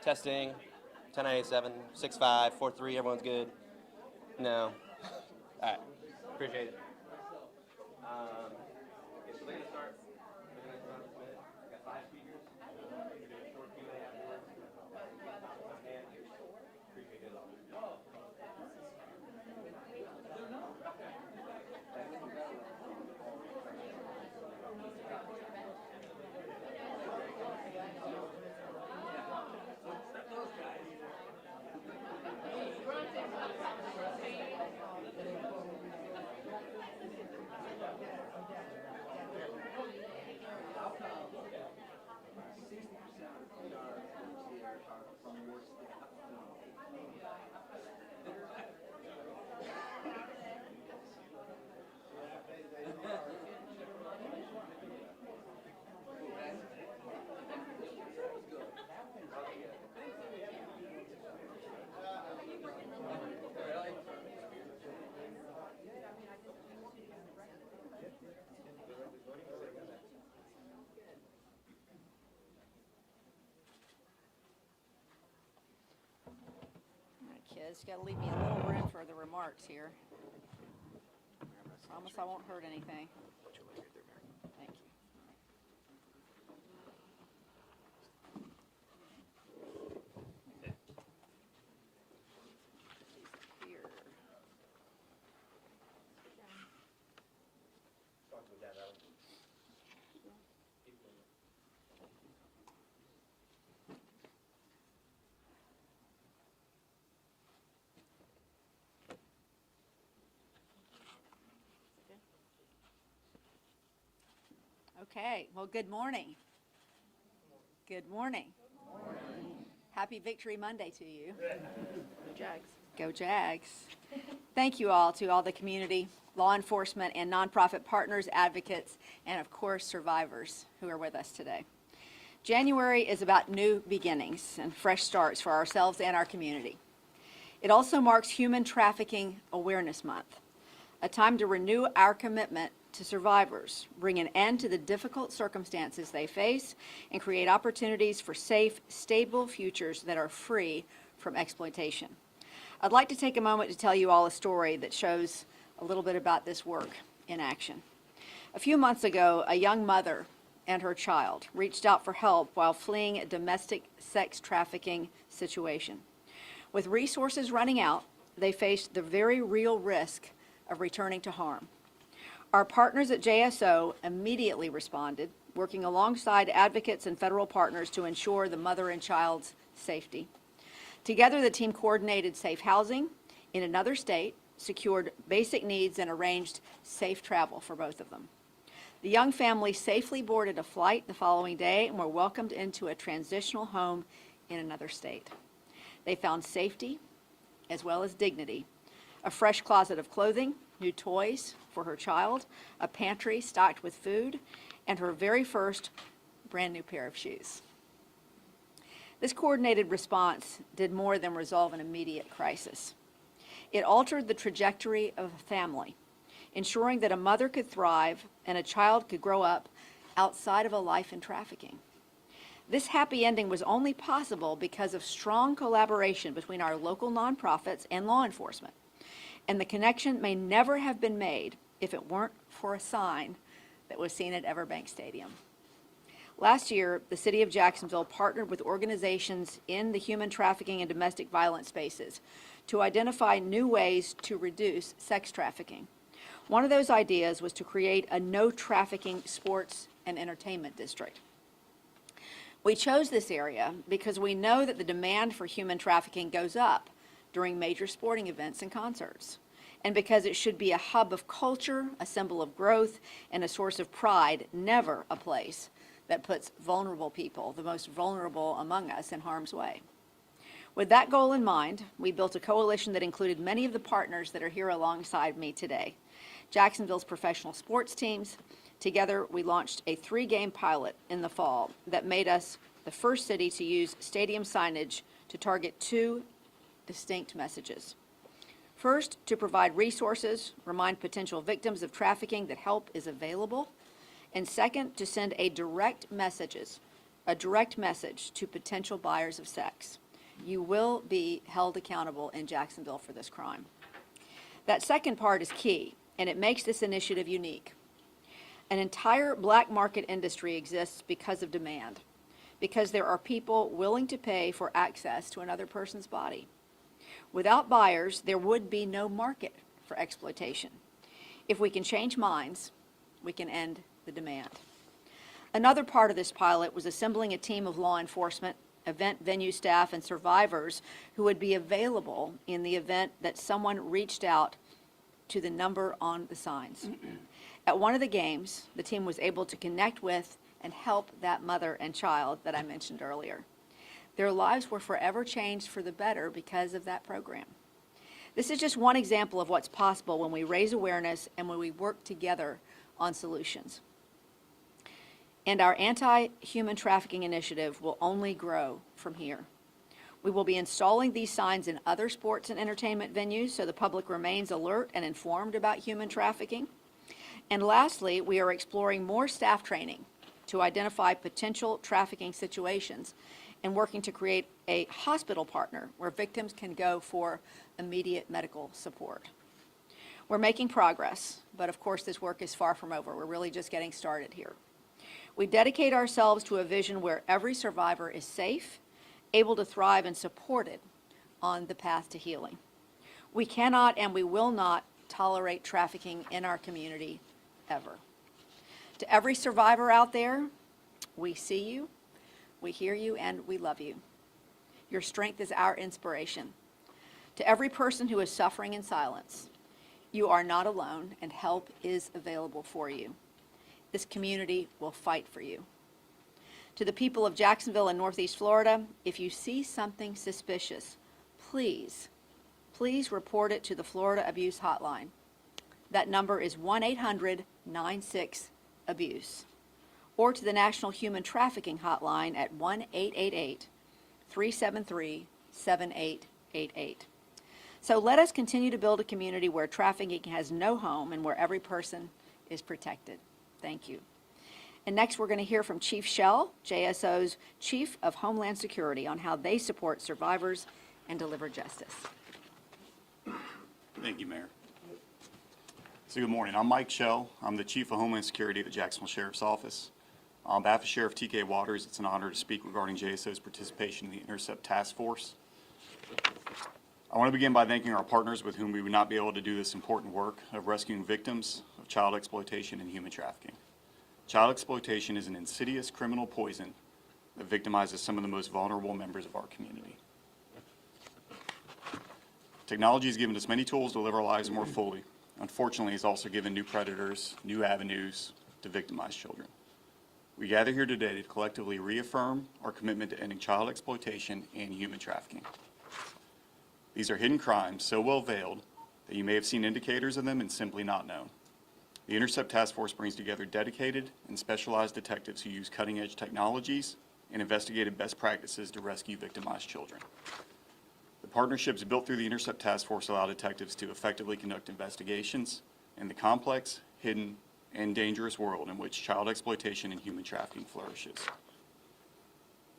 Testing, 1097, 65, 43, everyone's good? No. All right, appreciate it. Okay, so they're going to start. They're going to start in a minute. I got 5 speakers. We're going to do a short Q&A afterwards. And appreciate it all. is. You got to leave me a little room for the remarks here. Promise I won't hurt anything. Thank you. Here. Okay, well, good morning. Good morning. Happy Victory Monday to you. Go Jags. Go Jags. Thank you all to all the community, law enforcement, and nonprofit partners, advocates, and of course, survivors who are with us today. January is about new beginnings and fresh starts for ourselves and our community. It also marks Human Trafficking Awareness Month, a time to renew our commitment to survivors, bring an end to the difficult circumstances they face, and create opportunities for safe, stable futures that are free from exploitation. I'd like to take a moment to tell you all a story that shows a little bit about this work in action. A few months ago, a young mother and her child reached out for help while fleeing a domestic sex trafficking situation. With resources running out, they faced the very real risk of returning to harm. Our partners at JSO immediately responded, working alongside advocates and federal partners to ensure the mother and child's safety. Together, the team coordinated safe housing in another state, secured basic needs, and arranged safe travel for both of them. The young family safely boarded a flight the following day and were welcomed into a transitional home in another state. They found safety as well as dignity, a fresh closet of clothing, new toys for her child, a pantry stocked with food, and her very first brand new pair of shoes. This coordinated response did more than resolve an immediate crisis. It altered the trajectory of a family, ensuring that a mother could thrive and a child could grow up outside of a life in trafficking. This happy ending was only possible because of strong collaboration between our local nonprofits and law enforcement. And the connection may never have been made if it weren't for a sign that was seen at Everbank Stadium. Last year, the City of Jacksonville partnered with organizations in the human trafficking and domestic violence spaces to identify new ways to reduce sex trafficking. One of those ideas was to create a no trafficking sports and entertainment district. We chose this area because we know that the demand for human trafficking goes up during major sporting events and concerts, and because it should be a hub of culture, a symbol of growth, and a source of pride, never a place that puts vulnerable people, the most vulnerable among us, in harm's way. With that goal in mind, we built a coalition that included many of the partners that are here alongside me today. Jacksonville's professional sports teams. Together, we launched a 3-game pilot in the fall that made us the first city to use stadium signage to target 2 distinct messages. First, to provide resources, remind potential victims of trafficking that help is available. And second, to send a direct message to potential buyers of sex. You will be held accountable in Jacksonville for this crime. That second part is key, and it makes this initiative unique. An entire black market industry exists because of demand, because there are people willing to pay for access to another person's body. Without buyers, there would be no market for exploitation. If we can change minds, we can end the demand. Another part of this pilot was assembling a team of law enforcement, event venue staff, and survivors who would be available in the event that someone reached out to the number on the signs. At one of the games, the team was able to connect with and help that mother and child that I mentioned earlier. Their lives were forever changed for the better because of that program. This is just one example of what's possible when we raise awareness and when we work together on solutions. And our anti-human trafficking initiative will only grow from here. We will be installing these signs in other sports and entertainment venues so the public remains alert and informed about human trafficking. And lastly, we are exploring more staff training to identify potential trafficking situations and working to create a hospital partner where victims can go for immediate medical support. We're making progress, but of course this work is far from over. We're really just getting started here. We dedicate ourselves to a vision where every survivor is safe, able to thrive, and supported on the path to healing. We cannot and we will not tolerate trafficking in our community ever. To every survivor out there, we see you, we hear you, and we love you. Your strength is our inspiration. To every person who is suffering in silence, you are not alone, and help is available for you. This community will fight for you. To the people of Jacksonville and Northeast Florida, if you see something suspicious, please report it to the Florida Abuse Hotline. That number is 1-800-96-ABUSE, or to the National Human Trafficking Hotline at 1-888-373-7888. So let us continue to build a community where trafficking has no home and where every person is protected. Thank you. And next we're going to hear from Chief Shell, JSO's Chief of Homeland Security, on how they support survivors and deliver justice. Thank you, Mayor. So good morning. I'm Mike Shell. I'm the Chief of Homeland Security at the Jacksonville Sheriff's Office. On behalf of Sheriff T.K. Waters, it's an honor to speak regarding JSO's participation in the Intercept Task Force. I want to begin by thanking our partners with whom we would not be able to do this important work of rescuing victims of child exploitation and human trafficking. Child exploitation is an insidious criminal poison that victimizes some of the most vulnerable members of our community. Technology has given us many tools to live our lives more fully. Unfortunately, it's also given new predators new avenues to victimize children. We gather here today to collectively reaffirm our commitment to ending child exploitation and human trafficking. These are hidden crimes so well veiled that you may have seen indicators of them and simply not known. The Intercept Task Force brings together dedicated and specialized detectives who use cutting-edge technologies and investigative best practices to rescue victimized children. The partnerships built through the Intercept Task Force allow detectives to effectively conduct investigations in the complex, hidden, and dangerous world in which child exploitation and human trafficking flourishes.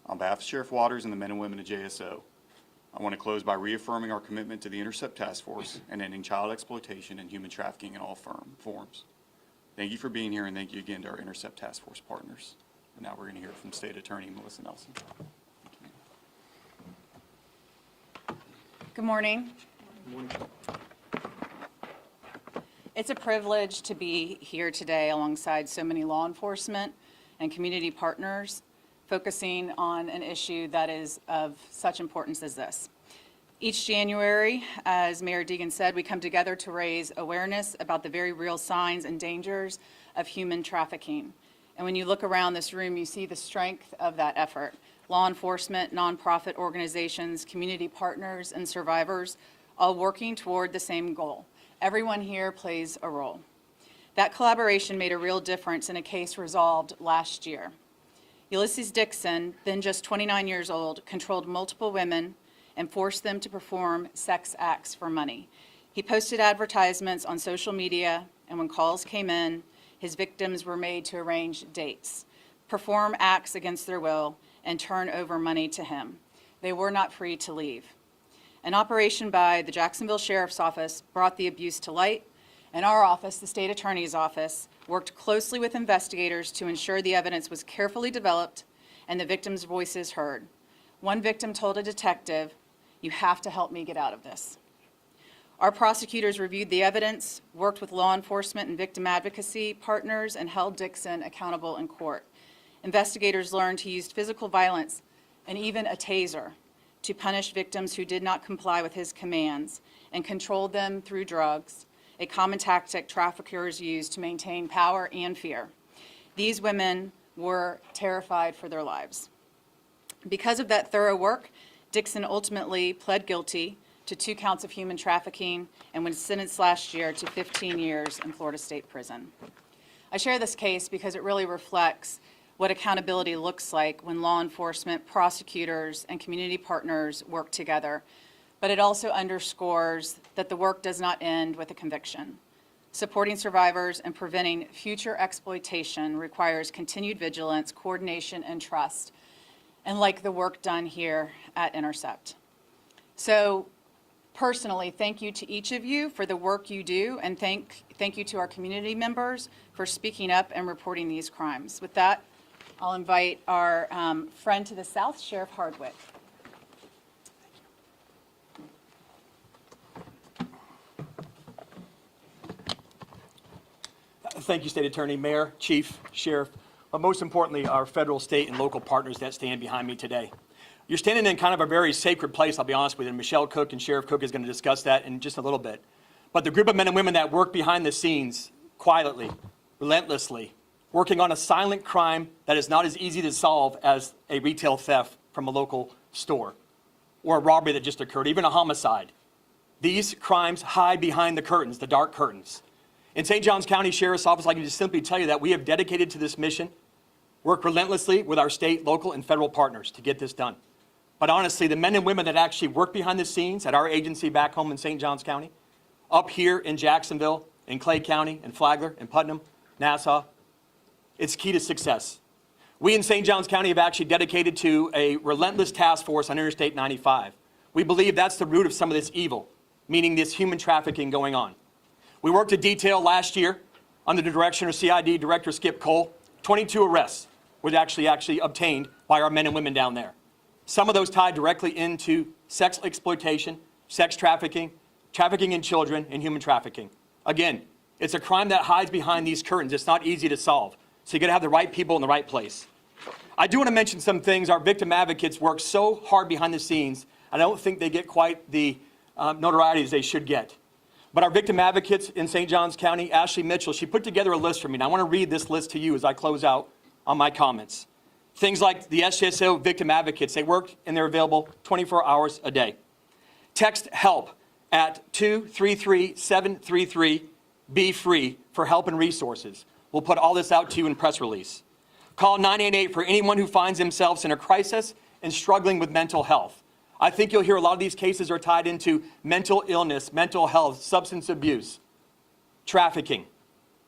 On behalf of Sheriff Waters and the men and women of JSO, I want to close by reaffirming our commitment to the Intercept Task Force and ending child exploitation and human trafficking in all forms. Thank you for being here, and thank you again to our Intercept Task Force partners. And now we're going to hear from State Attorney Melissa Nelson. Good morning. Good morning. It's a privilege to be here today alongside so many law enforcement and community partners focusing on an issue that is of such importance as this. Each January, as Mayor Deegan said, we come together to raise awareness about the very real signs and dangers of human trafficking. And when you look around this room, you see the strength of that effort. Law enforcement, nonprofit organizations, community partners, and survivors all working toward the same goal. Everyone here plays a role. That collaboration made a real difference in a case resolved last year. Ulysses Dixon, then just 29 years old, controlled multiple women and forced them to perform sex acts for money. He posted advertisements on social media, and when calls came in, his victims were made to arrange dates, perform acts against their will, and turn over money to him. They were not free to leave. An operation by the Jacksonville Sheriff's Office brought the abuse to light, and our office, the State Attorney's Office, worked closely with investigators to ensure the evidence was carefully developed and the victims' voices heard. One victim told a detective, "You have to help me get out of this." Our prosecutors reviewed the evidence, worked with law enforcement and victim advocacy partners, and held Dixon accountable in court. Investigators learned he used physical violence and even a taser to punish victims who did not comply with his commands and controlled them through drugs, a common tactic traffickers use to maintain power and fear. These women were terrified for their lives. Because of that thorough work, Dixon ultimately pled guilty to 2 counts of human trafficking and was sentenced last year to 15 years in Florida State Prison. I share this case because it really reflects what accountability looks like when law enforcement, prosecutors, and community partners work together. But it also underscores that the work does not end with a conviction. Supporting survivors and preventing future exploitation requires continued vigilance, coordination, and trust. and like the work done here at Intercept. So personally, thank you to each of you for the work you do, and thank you to our community members for speaking up and reporting these crimes. With that, I'll invite our friend to the south, Sheriff Hardwick. Thank you, State Attorney, Mayor, Chief, Sheriff, but most importantly, our federal, state, and local partners that stand behind me today. You're standing in kind of a very sacred place, I'll be honest with you, and Michelle Cook and Sheriff Cook is going to discuss that in just a little bit. But the group of men and women that work behind the scenes, quietly, relentlessly, working on a silent crime that is not as easy to solve as a retail theft from a local store, or a robbery that just occurred, even a homicide. These crimes hide behind the curtains, the dark curtains. In St. Johns County Sheriff's Office, I can just simply tell you that we have dedicated to this mission, work relentlessly with our state, local, and federal partners to get this done. But honestly, the men and women that actually work behind the scenes at our agency back home in St. Johns County, up here in Jacksonville, in Clay County, in Flagler, in Putnam, Nassau, it's key to success. We in St. Johns County have actually dedicated to a relentless task force on Interstate 95. We believe that's the root of some of this evil, meaning this human trafficking going on. We worked a detail last year under the direction of CID Director Skip Cole. 22 arrests were actually obtained by our men and women down there. Some of those tied directly into sex exploitation, sex trafficking, trafficking in children, and human trafficking. Again, it's a crime that hides behind these curtains. It's not easy to solve. So you got to have the right people in the right place. I do want to mention some things. Our victim advocates work so hard behind the scenes, I don't think they get quite the notoriety as they should get. But our victim advocates in St. Johns County, Ashley Mitchell, she put together a list for me, and I want to read this list to you as I close out on my comments. Things like the SJSO victim advocates, they work and they're available 24 hours a day. Text HELP at 233-733, be free for help and resources. We'll put all this out to you in press release. Call 988 for anyone who finds themselves in a crisis and struggling with mental health. I think you'll hear a lot of these cases are tied into mental illness, mental health, substance abuse, trafficking.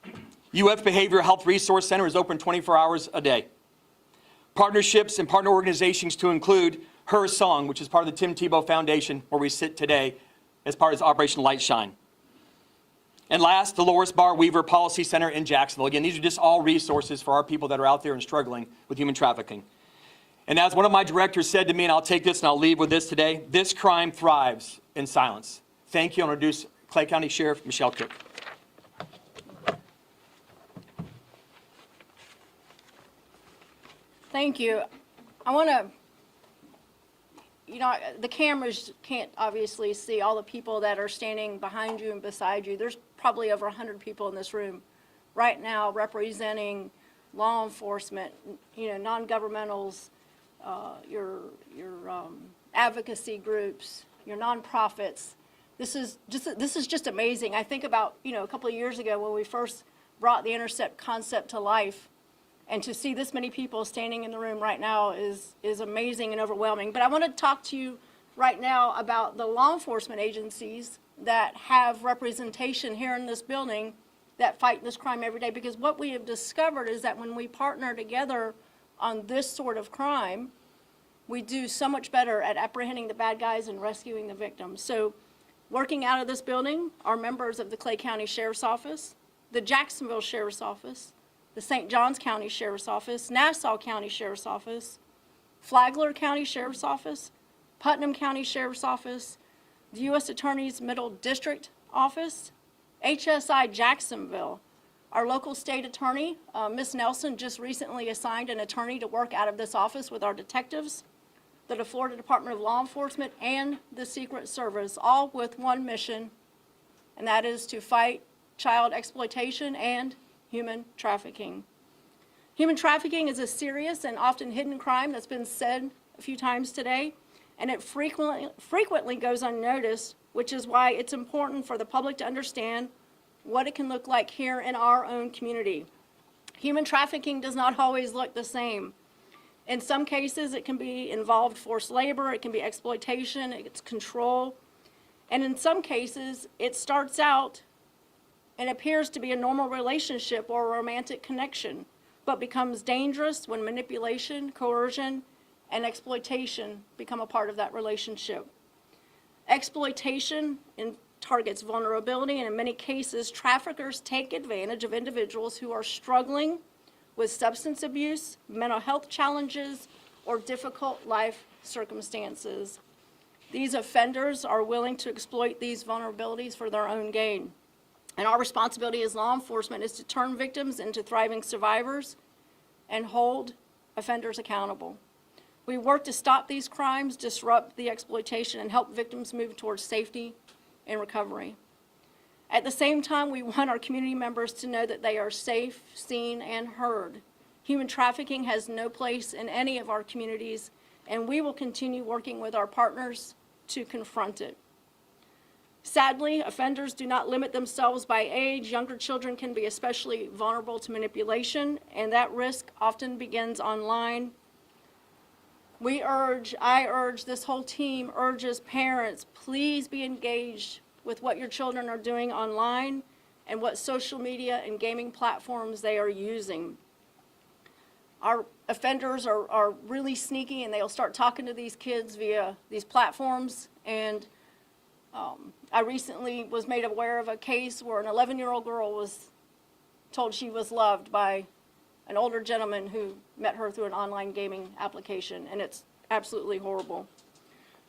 UF Behavioral Health Resource Center is open 24 hours a day. Partnerships and partner organizations to include Her Song, which is part of the Tim Tebow Foundation, where we sit today as part of Operation Light Shine. And last, the Loris Barr Weaver Policy Center in Jacksonville. Again, these are just all resources for our people that are out there and struggling with human trafficking. And as one of my directors said to me, and I'll take this and I'll leave with this today, this crime thrives in silence. Thank you. I'll introduce Clay County Sheriff Michelle Cook. Thank you. I want to, the cameras can't obviously see all the people that are standing behind you and beside you. There's probably over 100 people in this room right now representing law enforcement, non-governmentals, your advocacy groups, your nonprofits. This is just amazing. I think about, a couple of years ago when we first brought the Intercept concept to life, and to see this many people standing in the room right now is amazing and overwhelming. But I want to talk to you right now about the law enforcement agencies that have representation here in this building that fight this crime every day, because what we have discovered is that when we partner together on this sort of crime, we do so much better at apprehending the bad guys and rescuing the victims. So working out of this building are members of the Clay County Sheriff's Office, the Jacksonville Sheriff's Office, the St. Johns County Sheriff's Office, Nassau County Sheriff's Office, Flagler County Sheriff's Office, Putnam County Sheriff's Office, the U.S. Attorney's Middle District Office, HSI Jacksonville. Our local state attorney, Ms. Nelson, just recently assigned an attorney to work out of this office with our detectives, the Florida Department of Law Enforcement, and the Secret Service, all with one mission, and that is to fight child exploitation and human trafficking. Human trafficking is a serious and often hidden crime that's been said a few times today, and it frequently goes unnoticed, which is why it's important for the public to understand what it can look like here in our own community. Human trafficking does not always look the same. In some cases, it can be involved forced labor, it can be exploitation, it's control, and in some cases, it starts out and appears to be a normal relationship or a romantic connection, but becomes dangerous when manipulation, coercion, and exploitation become a part of that relationship. Exploitation targets vulnerability, and in many cases, traffickers take advantage of individuals who are struggling with substance abuse, mental health challenges, or difficult life circumstances. These offenders are willing to exploit these vulnerabilities for their own gain. And our responsibility as law enforcement is to turn victims into thriving survivors and hold offenders accountable. We work to stop these crimes, disrupt the exploitation, and help victims move towards safety and recovery. At the same time, we want our community members to know that they are safe, seen, and heard. Human trafficking has no place in any of our communities, and we will continue working with our partners to confront it. Sadly, offenders do not limit themselves by age. Younger children can be especially vulnerable to manipulation, and that risk often begins online. I urge, this whole team urges parents, please be engaged with what your children are doing online and what social media and gaming platforms they are using. Our offenders are really sneaky, and they'll start talking to these kids via these platforms. And I recently was made aware of a case where an 11-year-old girl was told she was loved by an older gentleman who met her through an online gaming application, and it's absolutely horrible.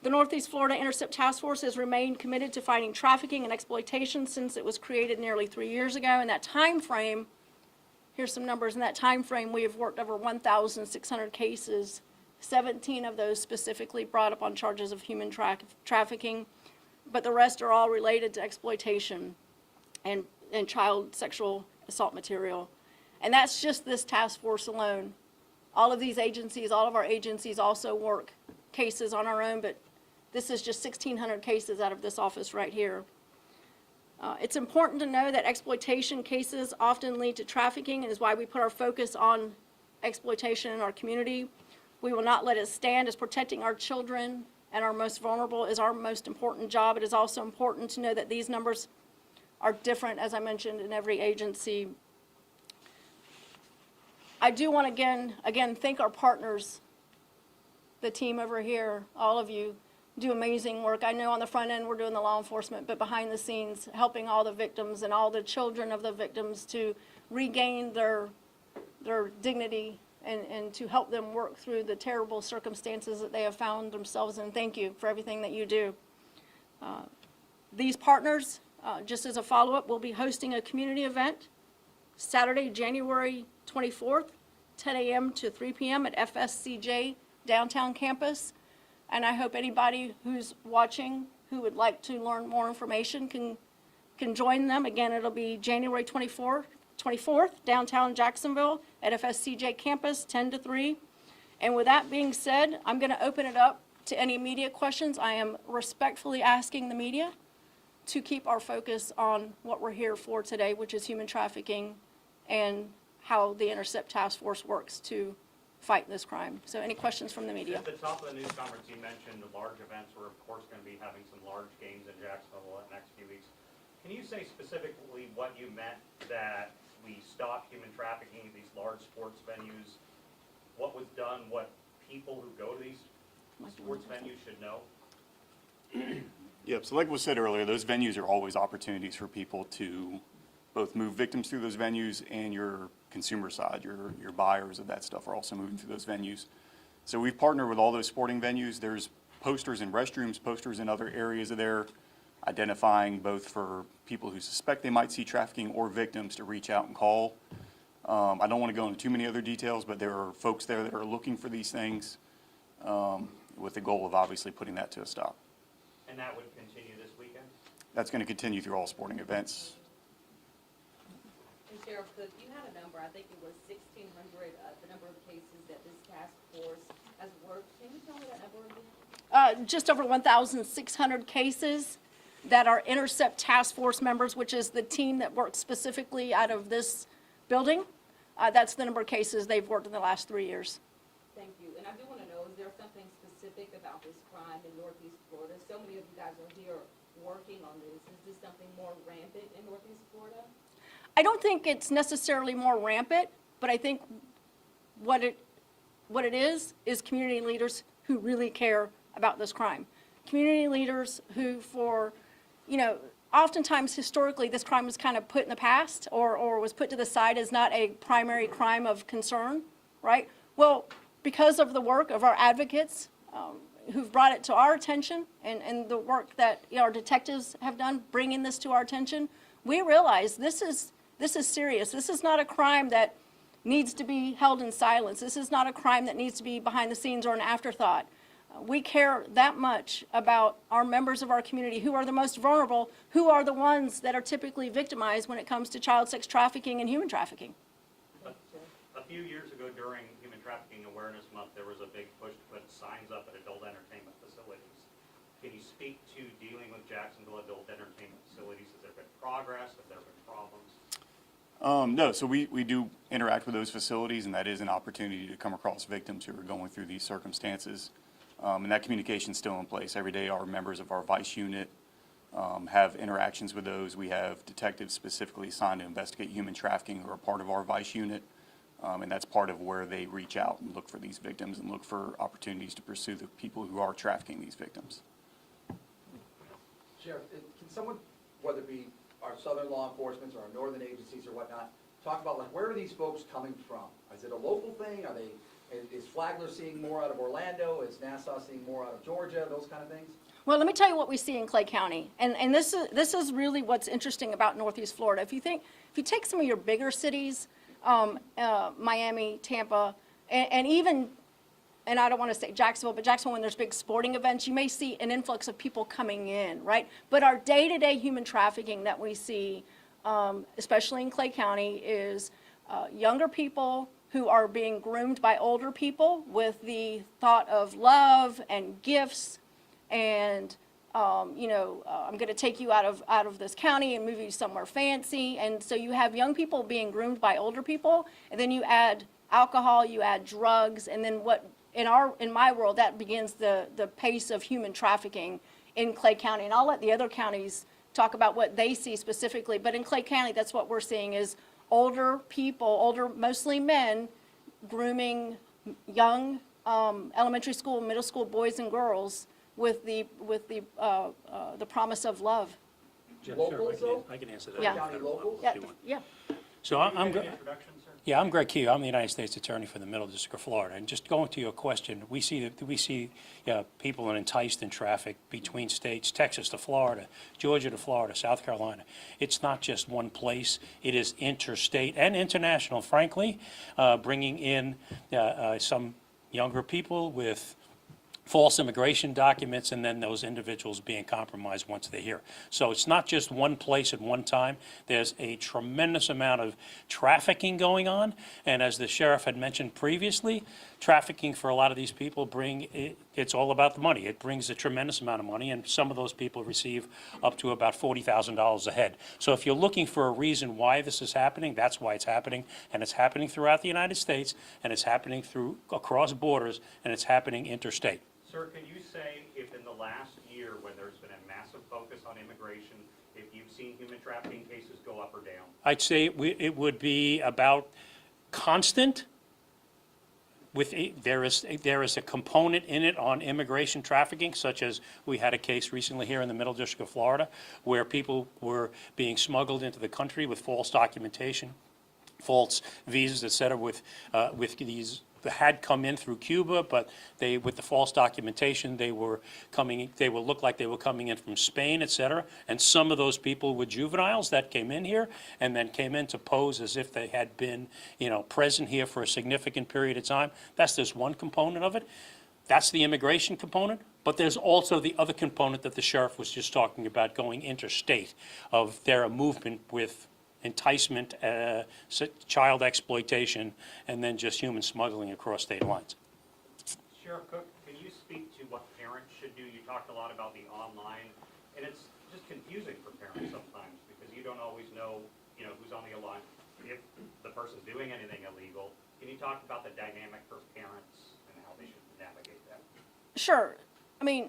The Northeast Florida Intercept Task Force has remained committed to fighting trafficking and exploitation since it was created nearly 3 years ago. In that time frame, here's some numbers. In that time frame, we have worked over 1,600 cases, 17 of those specifically brought up on charges of human trafficking, but the rest are all related to exploitation and child sexual assault material. And that's just this task force alone. All of these agencies, all of our agencies also work cases on our own, but this is just 1,600 cases out of this office right here. It's important to know that exploitation cases often lead to trafficking, and is why we put our focus on exploitation in our community. We will not let it stand, as protecting our children and our most vulnerable is our most important job. It is also important to know that these numbers are different, as I mentioned, in every agency. I do want to again thank our partners, the team over here. All of you do amazing work. I know on the front end we're doing the law enforcement, but behind the scenes, helping all the victims and all the children of the victims to regain their dignity and to help them work through the terrible circumstances that they have found themselves in. Thank you for everything that you do. These partners, just as a follow-up, will be hosting a community event Saturday, January 24th, 10 a.m. to 3 p.m. at FSCJ downtown campus. And I hope anybody who's watching who would like to learn more information can join them. Again, it'll be January 24th, downtown Jacksonville at FSCJ campus, 10 to 3. And with that being said, I'm going to open it up to any media questions. I am respectfully asking the media to keep our focus on what we're here for today, which is human trafficking and how the Intercept Task Force works to fight this crime. So any questions from the media? At the top of the news conference, you mentioned the large events. We're, of course, going to be having some large games in Jacksonville in the next few weeks. Can you say specifically what you meant that we stop human trafficking at these large sports venues? What was done, what people who go to these sports venues should know? Yep, so like was said earlier, those venues are always opportunities for people to both move victims through those venues, and your consumer side, your buyers of that stuff are also moving through those venues. So we've partnered with all those sporting venues. There's posters in restrooms, posters in other areas of there, identifying both for people who suspect they might see trafficking or victims to reach out and call. I don't want to go into too many other details, but there are folks there that are looking for these things with the goal of obviously putting that to a stop. And that would continue this weekend? That's going to continue through all sporting events. And Sheriff Cook, you had a number, I think it was 1,600, the number of cases that this task force has worked. Can you tell me that number again? Just over 1,600 cases that are Intercept Task Force members, which is the team that works specifically out of this building. That's the number of cases they've worked in the last 3 years. Thank you. And I do want to know, is there something specific about this crime in Northeast Florida? So many of you guys are here working on this. Is this something more rampant in Northeast Florida? I don't think it's necessarily more rampant, but I think what it what it is community leaders who really care about this crime. Community leaders who oftentimes historically this crime was kind of put in the past or was put to the side as not a primary crime of concern, right? Well, because of the work of our advocates who've brought it to our attention and the work that our detectives have done bringing this to our attention, we realize this is serious. This is not a crime that needs to be held in silence. This is not a crime that needs to be behind the scenes or an afterthought. We care that much about our members of our community who are the most vulnerable, who are the ones that are typically victimized when it comes to child sex trafficking and human trafficking. A few years ago during Human Trafficking Awareness Month, there was a big push to put signs up at adult entertainment facilities. Can you speak to dealing with Jacksonville adult entertainment facilities? Has there been progress? Have there been problems? No, so we do interact with those facilities, and that is an opportunity to come across victims who are going through these circumstances. And that communication is still in place. Every day our members of our vice unit have interactions with those. We have detectives specifically assigned to investigate human trafficking who are part of our vice unit. And that's part of where they reach out and look for these victims and look for opportunities to pursue the people who are trafficking these victims. Sheriff, can someone, whether it be our southern law enforcement or our northern agencies or whatnot, talk about like where are these folks coming from? Is it a local thing? Is Flagler seeing more out of Orlando? Is Nassau seeing more out of Georgia? Those kind of things? Well, let me tell you what we see in Clay County, and this is really what's interesting about Northeast Florida. If you take some of your bigger cities, Miami, Tampa, and even, and I don't want to say Jacksonville, but Jacksonville, when there's big sporting events, you may see an influx of people coming in, right? But our day-to-day human trafficking that we see, especially in Clay County, is younger people who are being groomed by older people with the thought of love and gifts and, I'm going to take you out of this county and move you somewhere fancy. And so you have young people being groomed by older people, and then you add alcohol, you add drugs, and then what in my world that begins the pace of human trafficking in Clay County. And I'll let the other counties talk about what they see specifically, but in Clay County, that's what we're seeing is older people, mostly men, grooming young elementary school, middle school boys and girls with the promise of love. Locals, though? I can answer that. Yeah. County locals? Yeah. So I'm, Introduction, sir? yeah, I'm Greg Key. I'm the United States Attorney for the Middle District of Florida. And just going to your question, we see people are enticed and trafficked between states, Texas to Florida, Georgia to Florida, South Carolina. It's not just one place. It is interstate and international, frankly, bringing in some younger people with false immigration documents, and then those individuals being compromised once they're here. So it's not just one place at one time. There's a tremendous amount of trafficking going on, and as the sheriff had mentioned previously, trafficking for a lot of these people it's all about the money. It brings a tremendous amount of money, and some of those people receive up to about $40,000 a head. So if you're looking for a reason why this is happening, that's why it's happening, and it's happening throughout the United States, and it's happening across borders, and it's happening interstate. Sir, can you say if in the last year when there's been a massive focus on immigration, if you've seen human trafficking cases go up or down? I'd say it would be about constant. There is a component in it on immigration trafficking, such as we had a case recently here in the Middle District of Florida where people were being smuggled into the country with false documentation, false visas, et cetera, with these had come in through Cuba, but with the false documentation, they looked like they were coming in from Spain, et cetera. And some of those people were juveniles that came in here and then came in to pose as if they had been, present here for a significant period of time. That's just one component of it. That's the immigration component. But there's also the other component that the sheriff was just talking about, going interstate, of their movement with enticement, child exploitation, and then just human smuggling across state lines. Sheriff Cook, can you speak to what parents should do? You talked a lot about the online, and it's just confusing for parents sometimes because you don't always know, who's on the line, if the person's doing anything illegal. Can you talk about the dynamic for parents and how they should navigate that? Sure. I mean,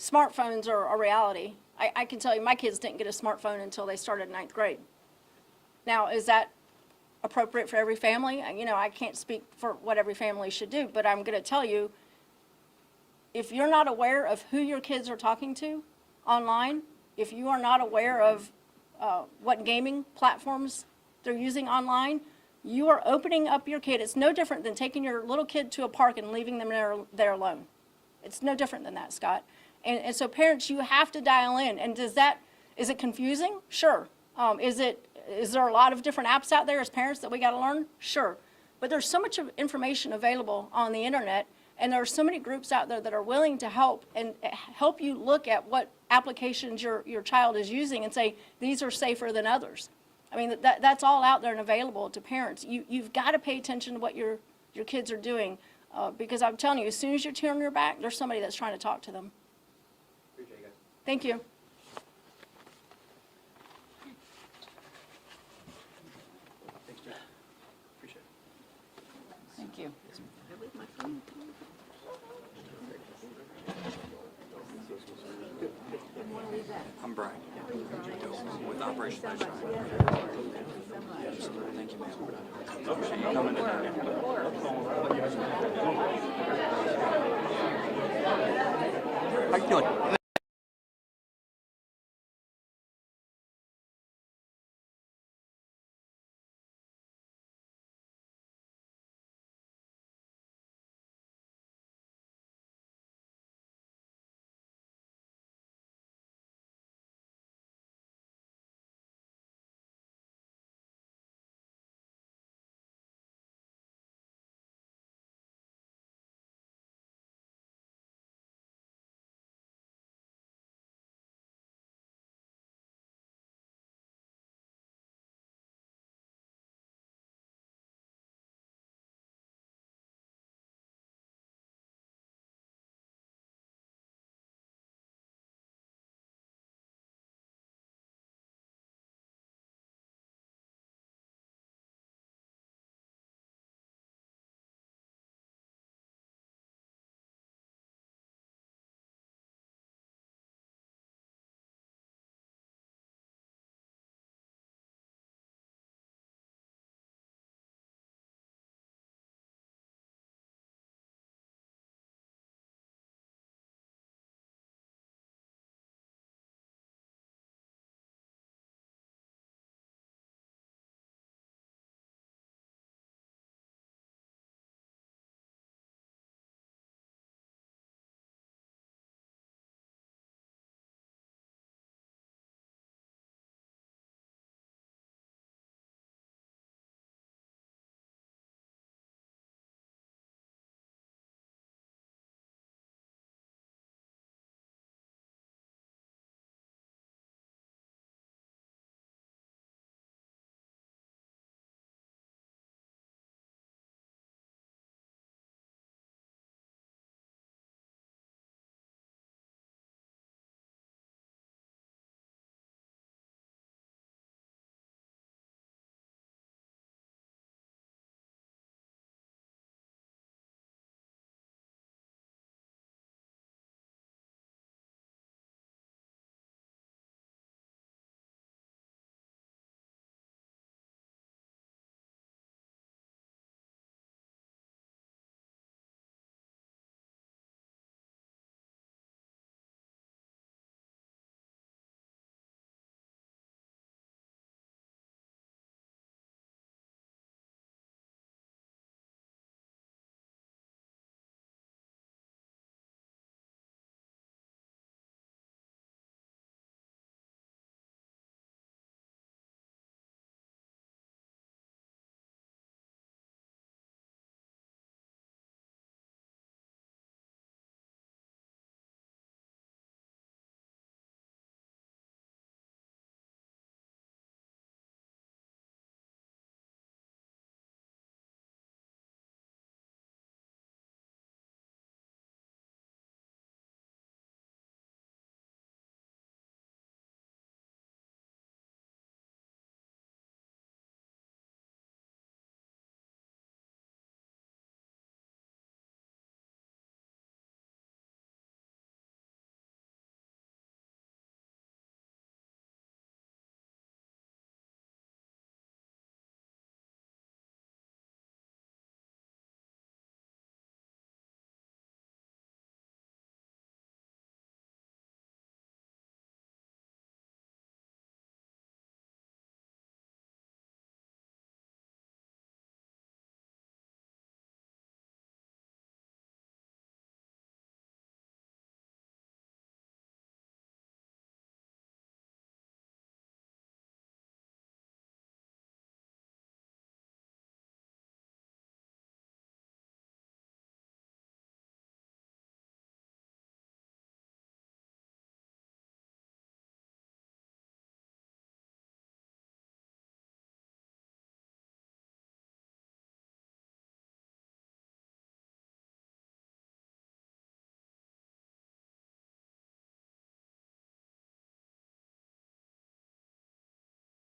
smartphones are a reality. I can tell you my kids didn't get a smartphone until they started 9th grade. Now, is that appropriate for every family. I can't speak for what every family should do, but I'm going to tell you, if you're not aware of who your kids are talking to online, if you are not aware of what gaming platforms they're using online, you are opening up your kid. It's no different than taking your little kid to a park and leaving them there alone. It's no different than that, Scott. And so parents, you have to dial in. And is it confusing? Sure. Is there a lot of different apps out there as parents that we got to learn? Sure. But there's so much information available on the internet, and there are so many groups out there that are willing to help and help you look at what applications your child is using and say, these are safer than others. I mean, that's all out there and available to parents. You've got to pay attention to what your kids are doing, because I'm telling you, as soon as you turn your back, there's somebody that's trying to talk to them. Appreciate you guys. Thank you. Thanks, Jeff. Appreciate it. Thank you. I'm Brian. With Operation Sunshine. Thank you, ma'am.